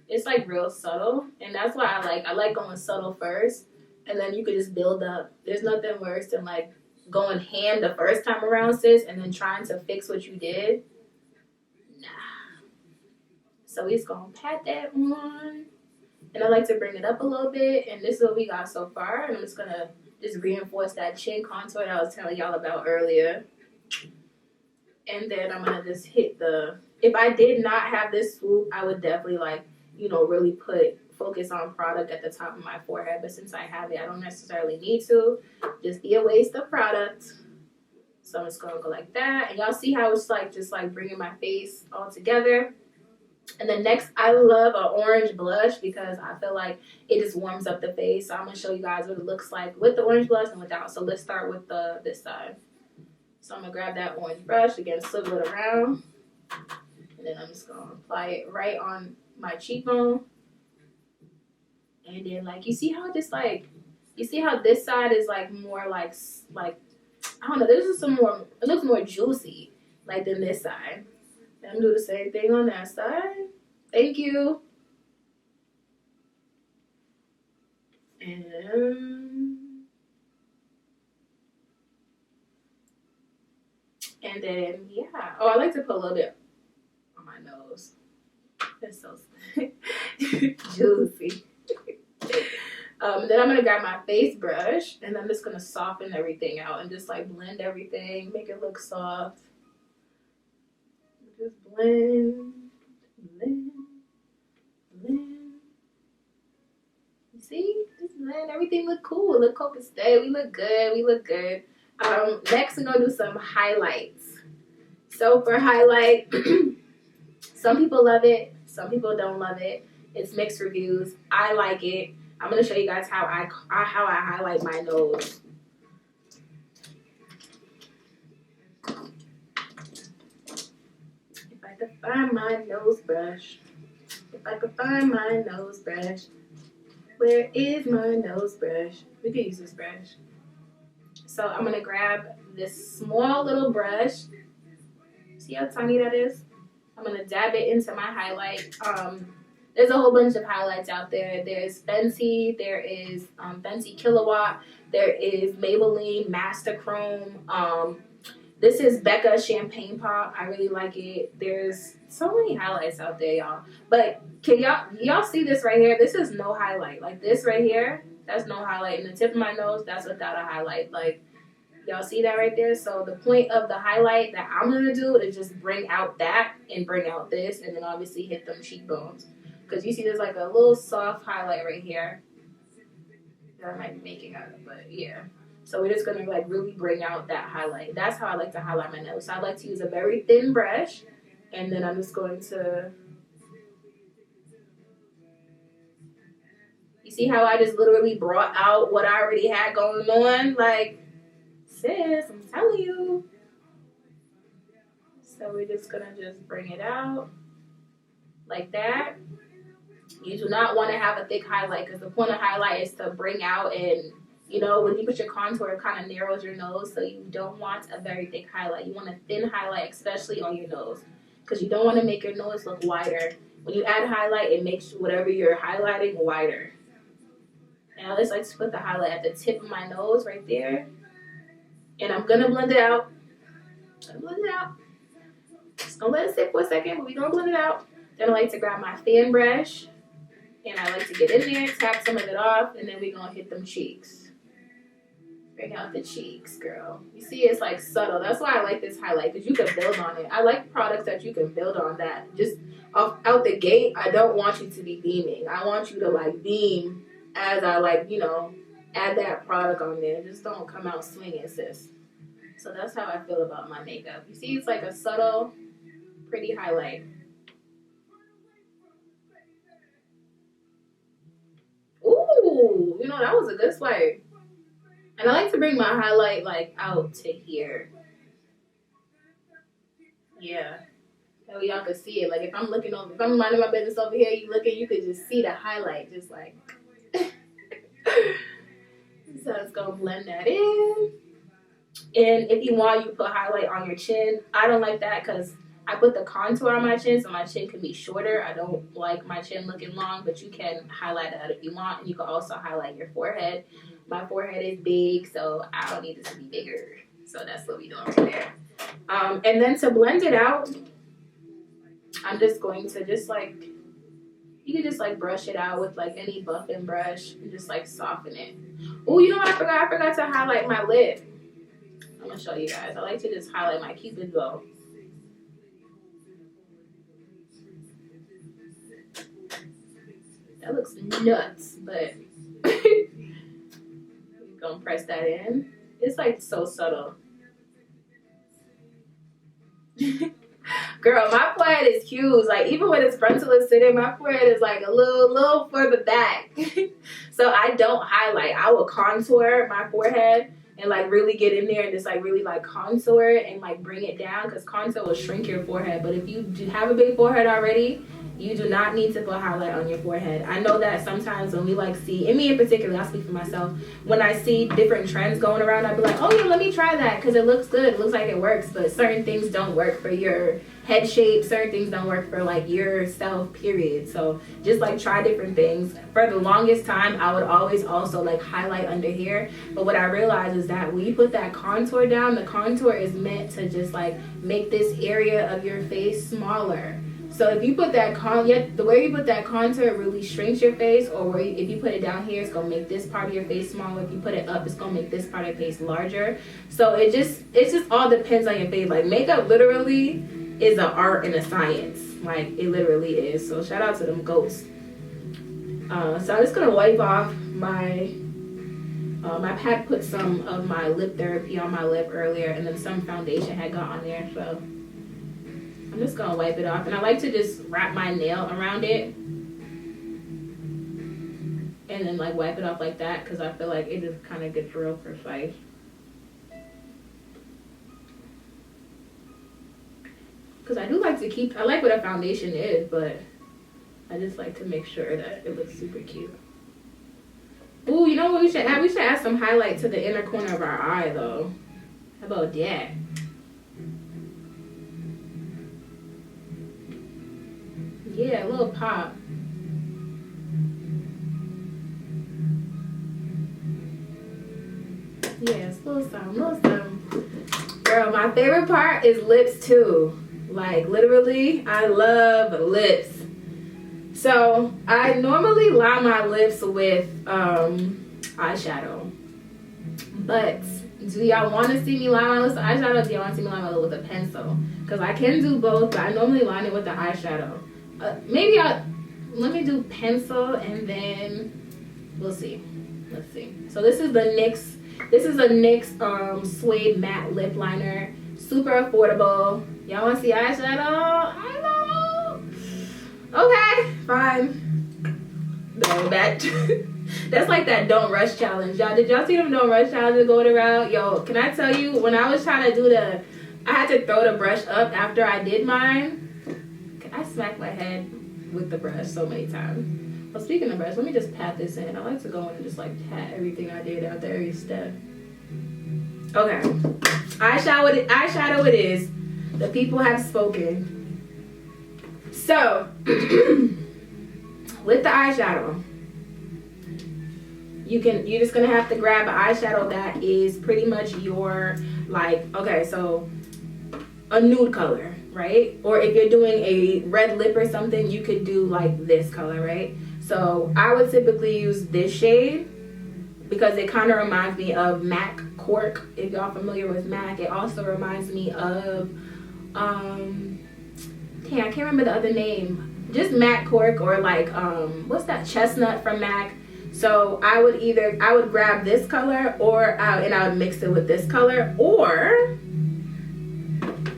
It's like real subtle. And that's why I like going subtle first. And then you could just build up. There's nothing worse than like going ham the first time around, sis. And then trying to fix what you did. Nah. So we're just going to pat that on. And I like to bring it up a little bit. And this is what we got so far. And I'm just going to just reinforce that chin contour that I was telling y'all about earlier. And then I'm going to just hit the if I did not have this swoop, I would definitely like, you know, really focus on product at the top of my forehead. But since I have it, I don't necessarily need to. Just be a waste of product. So I'm just gonna go like that. And y'all see how it's like just like bringing my face all together. And then next, I love an orange blush because I feel like it just warms up the face. So I'm gonna show you guys what it looks like with the orange blush and without. So let's start with this side. So I'm gonna grab that orange brush again, swivel it around, and then I'm just gonna apply it right on my cheekbone. And then like you see how just like you see how this side is like more like I don't know. This is some more. It looks more juicy like than this side. And I'm gonna do the same thing on that side. Thank you. And then yeah. Oh, I like to put a little bit on my nose. That's so juicy. Then I'm gonna grab my face brush and I'm just gonna soften everything out and just like blend everything, make it look soft. Just blend. You see? Just blend. Everything look cool. Look copacetic. We look good. Next we're gonna do some highlights. So for highlight, some people love it, some people don't love it. It's mixed reviews. I like it. I'm gonna show you guys how I highlight my nose. If I could find my nose brush. Where is my nose brush? We can use this brush. So I'm gonna grab this small little brush. See how tiny that is? I'm gonna dab it into my highlight. There's a whole bunch of highlights out there. There's Fenty, there is Fenty Kilowatt, there is Maybelline Master Chrome. This is Becca Champagne Pop. I really like it. There's so many highlights out there, y'all. But can y'all see this right here? This is no highlight. Like this right here, that's no highlight. And the tip of my nose, that's without a highlight. Like, y'all see that right there? So the point of the highlight that I'm gonna do is just bring out that and bring out this, and then obviously hit them cheekbones. Because you see there's like a little soft highlight right here that I might be making out of, but yeah. So we're just gonna like really bring out that highlight. That's how I like to highlight my nose. So I like to use a very thin brush, and then I'm just going to. You see how I just literally brought out what I already had going on? Like, sis, I'm telling you. So we're just gonna just bring it out like that. You do not want to have a thick highlight because the point of highlight is to bring out, and you know, when you put your contour, it kind of narrows your nose. So you don't want a very thick highlight. You want a thin highlight, especially on your nose, because you don't want to make your nose look wider. When you add highlight, it makes whatever you're highlighting wider. Now let's like put the highlight at the tip of my nose right there. And I'm gonna blend it out. Just gonna let it sit for a second, but we're gonna blend it out. Then I like to grab my fan brush, and I like to get in there, tap some of it off, and then we're gonna hit them cheeks. Bring out the cheeks, girl. You see, it's like subtle. That's why I like this highlight, because you can build on it. I like products that you can build on that. Just out the gate, I don't want you to be beaming. I want you to like beam as I like, you know, add that product on there. Just don't come out swinging, sis. So that's how I feel about my makeup. You see, it's like a subtle, pretty highlight. Ooh, you know, that was a good swipe. And I like to bring my highlight like out to here. Yeah. That way y'all can see it. Like if I'm looking over, if I'm minding my business over here, you could just see the highlight just like. So it's gonna blend that in. And if you want, you put highlight on your chin. I don't like that because I put the contour on my chin, so my chin can be shorter. I don't like my chin looking long, but you can highlight that if you want. And you can also highlight your forehead. My forehead is big, so I don't need this to be bigger. So that's what we're doing right there. And then to blend it out, I'm just going to just like, you can just like brush it out with like any buffing brush and just like soften it. Oh, you know what I forgot? I forgot to highlight my lip. I'm gonna show you guys. I like to just highlight my cupid's bow. That looks nuts, but gonna press that in. It's like so subtle. Girl, my forehead is huge. Like even when it's frontal is sitting, my forehead is like a little further back. So I don't highlight. I will contour my forehead and like really get in there and just like really like contour it and like bring it down, because contour will shrink your forehead. But if you do have a big forehead already, you do not need to put highlight on your forehead. I know that sometimes when we like see, and me in particular, I'll speak for myself, when I see different trends going around, I'll be like, oh yeah, let me try that because it looks good, it looks like it works. But certain things don't work for your head shape, certain things don't work for like yourself, period. So just like try different things. For the longest time, I would always also like highlight under here, but what I realized is that when you put that contour down, the contour is meant to just like make this area of your face smaller. So if you put that the way you put that contour really shrinks your face, or if you put it down here, it's gonna make this part of your face smaller. If you put it up, it's gonna make this part of your face larger. So it just all depends on your face. Like makeup literally is an art and a science. Like it literally is. So shout out to them goats. So I'm just gonna wipe off my I had put some of my lip therapy on my lip earlier, and then some foundation had got on there, so I'm just gonna wipe it off. And I like to just wrap my nail around it and then like wipe it off like that, because I feel like it just kind of gets real precise. Because I do like to keep, I like what a foundation is, but I just like to make sure that it looks super cute. Ooh, you know what we should add? We should add some highlight to the inner corner of our eye though. How about that? Yeah, a little pop. Yes, little something. Girl, my favorite part is lips too. Like literally, I love lips. So I normally line my lips with eyeshadow. But do y'all want to see me line my lips with eyeshadow, or do y'all want to see me line my lips with a pencil? Because I can do both, but I normally line it with the eyeshadow. Maybe let me do pencil and then we'll see. Let's see. So this is the NYX suede matte lip liner. Super affordable. Y'all want to see eyeshadow? Okay, fine. No, that's like that don't rush challenge. Y'all, did y'all see them don't rush challenges going around? Yo, can I tell you, when I was trying to do I had to throw the brush up after I did mine. I smacked my head with the brush so many times. Well, speaking of brush, let me just pat this in. I like to go in and just like pat everything I did out there, every step. Okay, eyeshadow it is. The people have spoken. So, with the eyeshadow, you're just gonna have to grab an eyeshadow that is pretty much your, like, okay, so a nude color, right? Or if you're doing a red lip or something, you could do like this color, right? So I would typically use this shade because it kind of reminds me of MAC Cork. If y'all familiar with MAC, it also reminds me of I can't remember the other name. Just MAC Cork, or like what's that, Chestnut from MAC. So I would grab this color, or and I would mix it with this color, or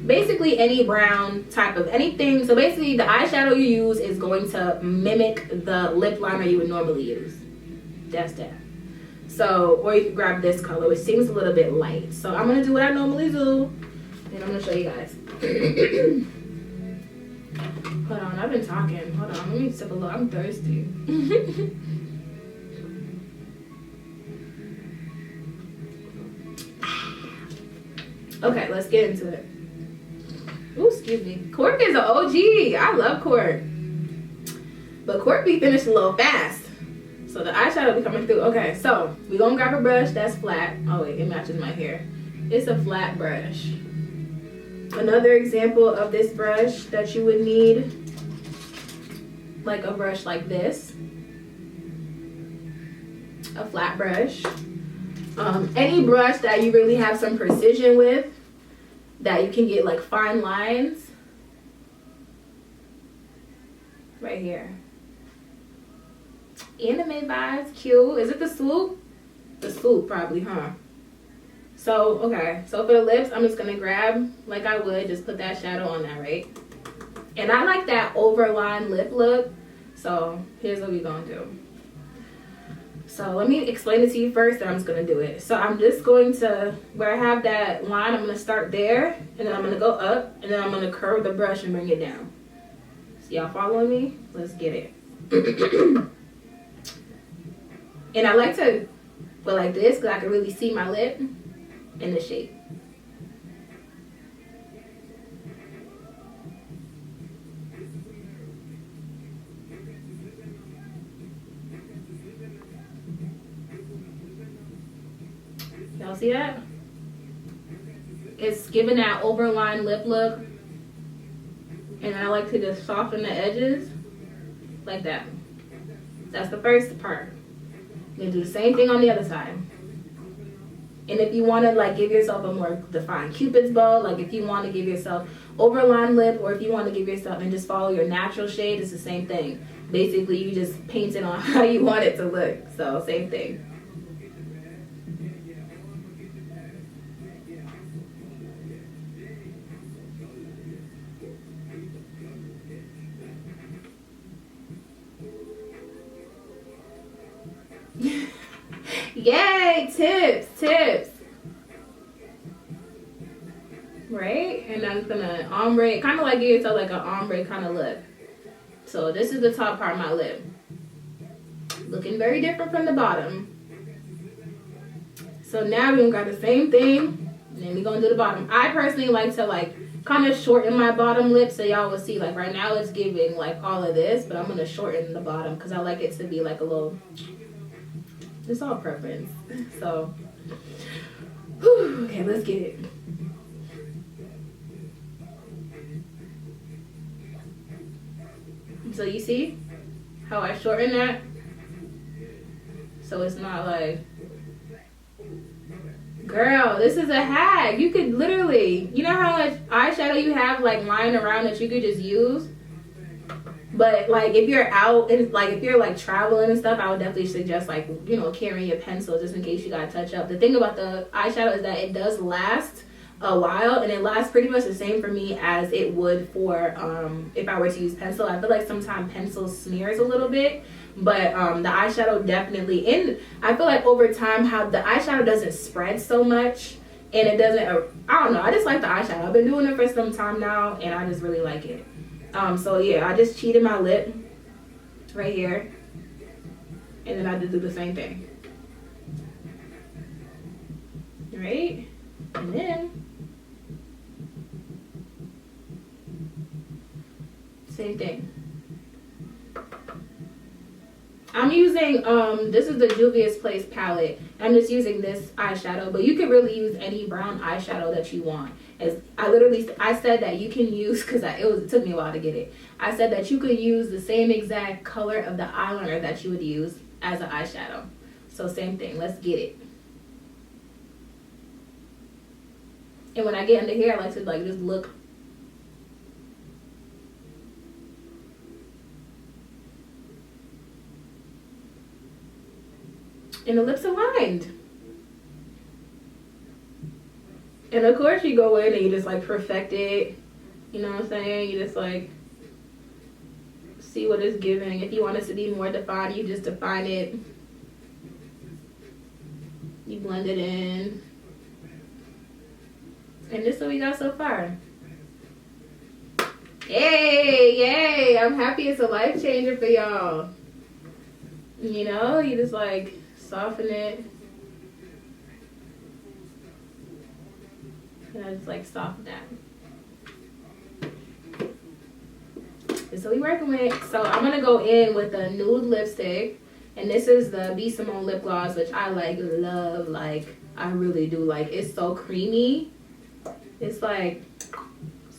basically any brown type of anything. So basically the eyeshadow you use is going to mimic the lip liner you would normally use. That's that. So, or you can grab this color, which seems a little bit light. So I'm gonna do what I normally do, and I'm gonna show you guys. Hold on, I've been talking. Hold on, let me sip a little. I'm thirsty. Okay, let's get into it. Ooh, excuse me. Cork is an OG. I love Cork. But Cork be finished a little fast. So the eyeshadow be coming through. Okay, so we gonna grab a brush that's flat. Oh wait, it matches my hair. It's a flat brush. Another example of this brush that you would need, like a brush like this. A flat brush. Any brush that you really have some precision with, that you can get like fine lines. Right here. Anime vibes, cute. Is it the swoop? The swoop probably, huh? So, okay. So for the lips, I'm just going to grab, like I would, just put that shadow on that, right? And I like that overline lip look. So here's what we're going to do. So let me explain it to you first, and I'm just going to do it. So I'm just going to, where I have that line, I'm going to start there, and then I'm going to go up, and then I'm going to curve the brush and bring it down. So y'all following me? Let's get it. And I like to go like this because I can really see my lip in the shape. Y'all see that? It's giving that overline lip look. And I like to just soften the edges like that. That's the first part. You're gonna do the same thing on the other side. And if you want to like give yourself a more defined Cupid's bow, like if you want to give yourself overline lip, or if you want to give yourself and just follow your natural shade, it's the same thing. Basically, you just paint it on how you want it to look. So same thing. Yay, tips. Right? And I'm gonna ombre, kind of like give yourself like an ombre kind of look. So this is the top part of my lip. Looking very different from the bottom. So now we're gonna grab the same thing, and then we're gonna do the bottom. I personally like to like kind of shorten my bottom lip, so y'all will see like right now it's giving like all of this, but I'm gonna shorten the bottom because I like it to be like a little, it's all preference. So whew, okay, let's get it. So you see how I shorten that? So it's not like, girl, this is a hack. You could literally, you know how much eyeshadow you have like lying around that you could just use? But like if you're out and like if you're like traveling and stuff, I would definitely suggest like, you know, carrying your pencil just in case you gotta touch up. The thing about the eyeshadow is that it does last a while, and it lasts pretty much the same for me as it would for if I were to use pencil. I feel like sometimes pencil smears a little bit, but the eyeshadow definitely, and I feel like over time how the eyeshadow doesn't spread so much, and it doesn't I don't know, I just like the eyeshadow. I've been doing it for some time now, and I just really like it. So yeah, I just cheated my lip right here, and then I just do the same thing, right? And then same thing. I'm using this is the Juvia's Place palette. I'm just using this eyeshadow, but you can really use any brown eyeshadow that you want. As I said that you can use, because it took me a while to get it. I said that you could use the same exact color of the eyeliner that you would use as an eyeshadow. So same thing. Let's get it. And when I get under here, I like to like just look. And the lips aligned. And of course you go in and you just like perfect it. You know what I'm saying? You just like see what it's giving. If you want it to be more defined, you just define it. You blend it in. And this is what we got so far. Yay! I'm happy it's a life changer for y'all. You know, you just like soften it. And I just like soften that. This is what we working with. So I'm gonna go in with a nude lipstick, and this is the B. Simone lip gloss, which I like love. Like I really do like. It's so creamy. It's like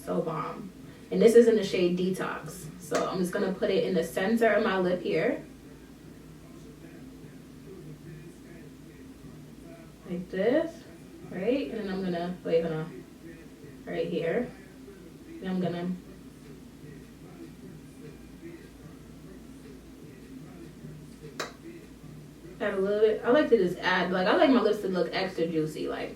so bomb. And this is in the shade Detox. So I'm just gonna put it in the center of my lip here, like this, right? And then I'm gonna wait on right here. And I'm gonna Add a little bit. I like to just add, like, I like my lips to look extra juicy, like.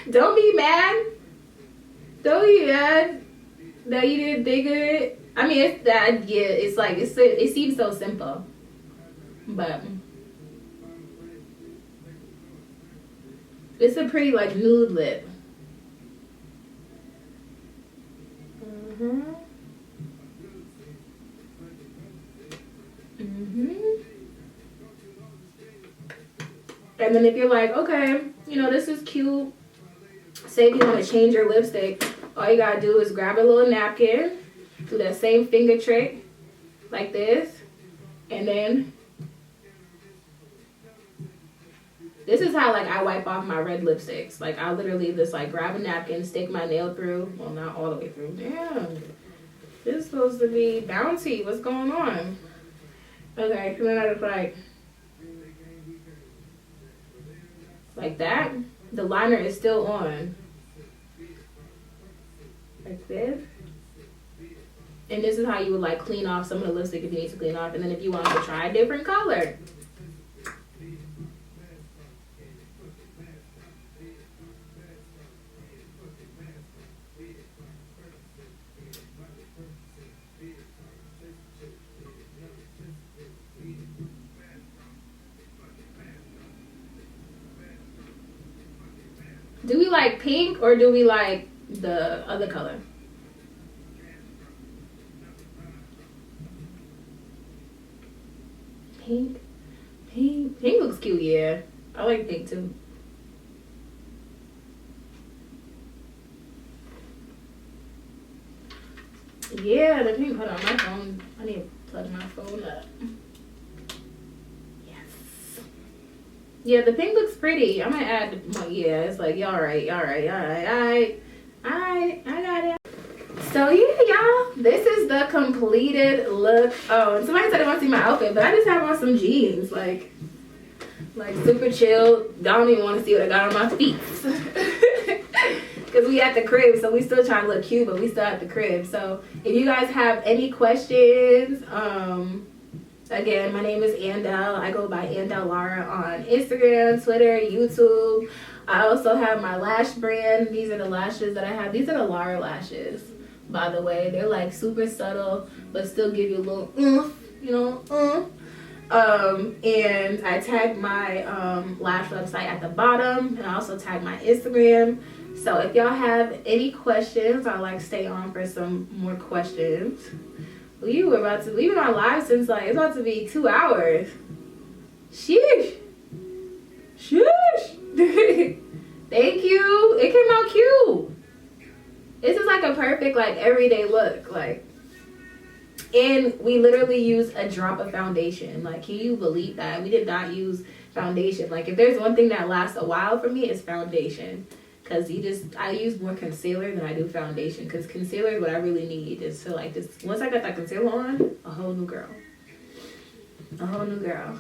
Don't be mad. Don't be mad that you didn't think of it. I mean, it's that, yeah, it's like, it seems so simple. But it's a pretty, like, nude lip. And then if you're like, okay, you know, this is cute. Say if you want to change your lipstick, all you gotta do is grab a little napkin, do that same finger trick, like this, and then this is how, like, I wipe off my red lipsticks. Like, I literally just, like, grab a napkin, stick my nail through. Well, not all the way through. Damn. This is supposed to be bouncy. What's going on? Okay, so then I just, like that. The liner is still on. Like this. And this is how you would, like, clean off some of the lipstick if you need to clean off. And then if you want to try a different color. Do we like pink or do we like the other color? Pink. Pink looks cute, yeah. I like pink too. Yeah, the pink. Hold on, my phone. I need to plug my phone up. Yeah, the pink looks pretty. I'm gonna add, yeah, it's like, all right. I got it. So yeah, y'all, this is the completed look. Oh, and somebody said they want to see my outfit, but I just have on some jeans, like super chill. Don't even want to see what I got on my feet. Because we at the crib, so we still trying to look cute, but we still at the crib. So if you guys have any questions, again, my name is Andel. I go by AndeleLara on Instagram, Twitter, YouTube. I also have my lash brand. These are the lashes that I have. These are the Lara lashes, by the way. They're like super subtle, but still give you a little oomph, you know, and I tag my lash website at the bottom, and I also tag my Instagram. So if y'all have any questions, I'll like stay on for some more questions. We've been on live since like, it's about to be 2 hours. Sheesh. Thank you. It came out cute. This is like a perfect like everyday look. Like, and we literally use a drop of foundation. Like, can you believe that? We did not use foundation. Like, if there's one thing that lasts a while for me, it's foundation. Because I use more concealer than I do foundation. Because concealer is what I really need. Is to like this. Once I got that concealer on, a whole new girl. A whole new girl.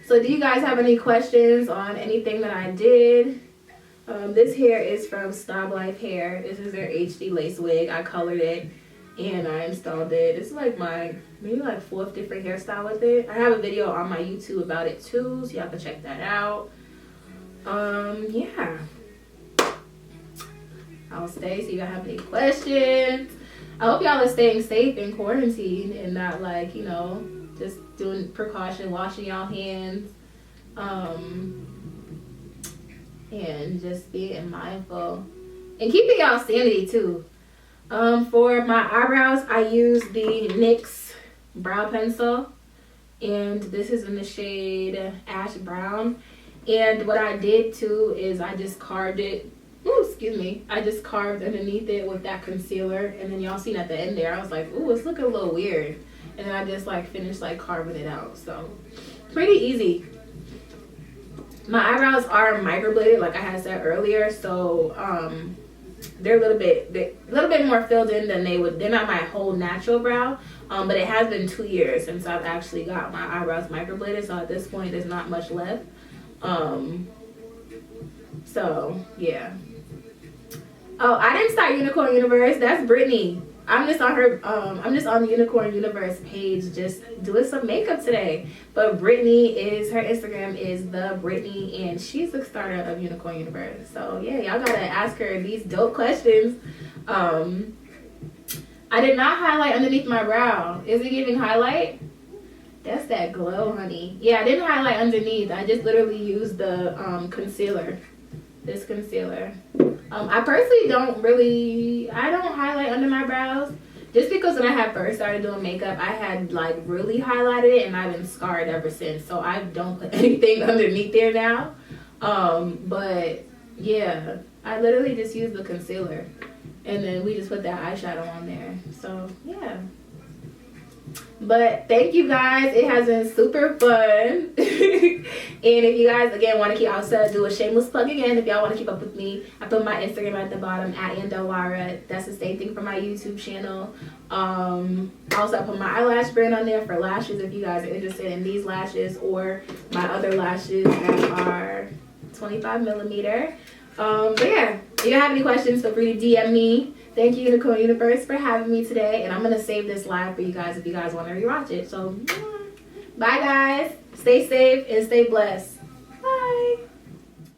So do you guys have any questions on anything that I did? This hair is from Snob Life Hair. This is their HD lace wig. I colored it and I installed it. This is like my maybe like 4th different hairstyle with it. I have a video on my YouTube about it too, so y'all can check that out. Yeah. I'll stay, so you guys have any questions. I hope y'all are staying safe in quarantine and not like, you know, just doing precaution, washing y'all hands, and just being mindful and keeping y'all sanity too. For my eyebrows, I use the NYX brow pencil, and this is in the shade Ash Brown. And what I did too is I just carved it. Ooh, excuse me. I just carved underneath it with that concealer, and then y'all seen at the end there, I was like, ooh, it's looking a little weird. And then I just like finished like carving it out. So pretty easy. My eyebrows are microbladed, like I had said earlier. So they're a little bit more filled in than they're not my whole natural brow. But it has been 2 years since I've actually got my eyebrows microbladed. So at this point, there's not much left. So yeah. Oh, I didn't start Unicorn Universe. That's Brittni. I'm just on her. I'm just on the Unicorn Universe page, just doing some makeup today. But Brittni is her Instagram is TheBrittni, and she's the starter of Unicorn Universe. So yeah, y'all gotta ask her these dope questions. I did not highlight underneath my brow. Is it giving highlight? That's that glow, honey. Yeah, I didn't highlight underneath. I just literally used the concealer. This concealer. I personally don't highlight under my brows, just because when I had first started doing makeup, I had like really highlighted it and I've been scarred ever since, so I don't put anything underneath there now. But yeah, I literally just use the concealer and then we just put that eyeshadow on there. So yeah, but thank you guys, it has been super fun. And if you guys again want to keep, I'll do a shameless plug again. If y'all want to keep up with me, I put my Instagram at the bottom at AndeleLara. That's the same thing for my YouTube channel. Also I put my eyelash brand on there for lashes if you guys are interested in these lashes or my other lashes that are 25mm. But yeah, if you have any questions, feel free to DM me. Thank you, Unicorn Universe, for having me today. And I'm going to save this live for you guys if you guys want to rewatch it. So, bye, guys. Stay safe and stay blessed. Bye.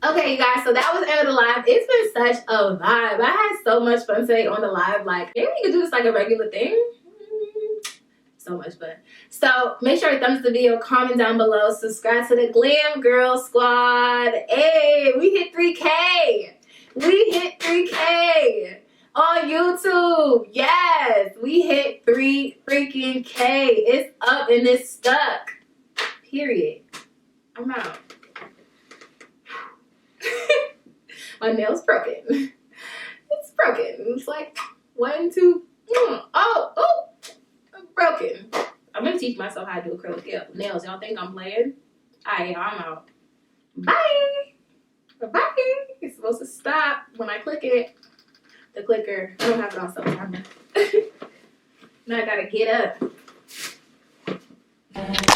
Okay, you guys. So, that was the end of the live. It's been such a vibe. I had so much fun today on the live. Like, maybe we could do this like a regular thing. So much fun. So, make sure to thumbs up the video, comment down below, subscribe to the Glam Girl Squad. Hey, we hit 3K. We hit 3K. On YouTube, yes, we hit 3 freaking K. It's up and it's stuck. Period. I'm out. My nail's broken. It's broken. It's like 1, 2. Oh, I'm broken. I'm gonna teach myself how to do acrylic nails. Y'all think I'm playing? I'm out. Bye. Bye. It's supposed to stop when I click it. The clicker. I don't have it on so camera. Now I gotta get up.